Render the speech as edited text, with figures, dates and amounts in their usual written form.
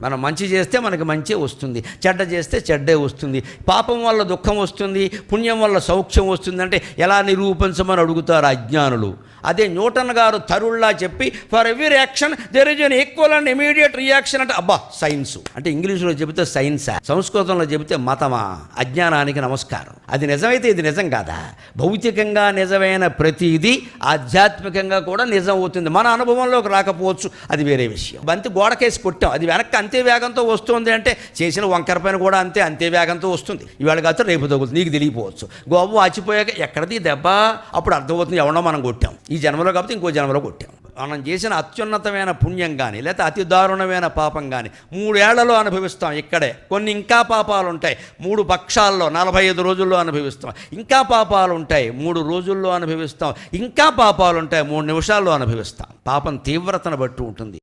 మనం మంచి చేస్తే మనకి మంచి వస్తుంది, చెడ్డ చేస్తే చెడ్డే వస్తుంది. పాపం వల్ల దుఃఖం వస్తుంది, పుణ్యం వల్ల సౌఖ్యం వస్తుంది అంటే ఎలా నిరూపించమని అడుగుతారు అజ్ఞానులు. అదే న్యూటన్ గారు తరుళ్లా చెప్పి for every action there is an equal and immediate reaction అంటే అబ్బా సైన్స్ అంటే ఇంగ్లీష్లో చెబితే సైన్సా, సంస్కృతంలో చెబితే మతమా? అజ్ఞానానికి నమస్కారం. అది నిజమైతే ఇది నిజం కాదా? భౌతికంగా నిజమైన ప్రతిదీ ఆధ్యాత్మికంగా కూడా నిజం అవుతుంది. మన అనుభవంలోకి రాకపోవచ్చు, అది వేరే విషయం. బంతి గోడకేసి కొట్టాం, అది వెనక్కి అంతే వేగంతో వస్తుంది అంటే చేసిన వంకర పైన కూడా అంతే వేగంతో వస్తుంది. ఇవాళ కాదు రేపు తగులుతుంది, నీకు తెలియపోవచ్చు. గోబు వాచిపోయాక ఎక్కడది దెబ్బ అప్పుడు అర్థమవుతుంది ఎవడో మనం కొట్టాం. ఈ జన్మలో కాబట్టి ఇంకో జన్మలో కొట్టాం. మనం చేసిన అత్యున్నతమైన పుణ్యం కానీ లేకపోతే అతి దారుణమైన పాపం కానీ 3 ఏళ్లలో అనుభవిస్తాం ఇక్కడే. కొన్ని ఇంకా పాపాలు ఉంటాయి 3 పక్షాల్లో 45 రోజుల్లో అనుభవిస్తాం. ఇంకా పాపాలు ఉంటాయి 3 రోజుల్లో అనుభవిస్తాం. ఇంకా పాపాలు ఉంటాయి 3 నిమిషాల్లో అనుభవిస్తాం. పాపం తీవ్రతను బట్టి ఉంటుంది.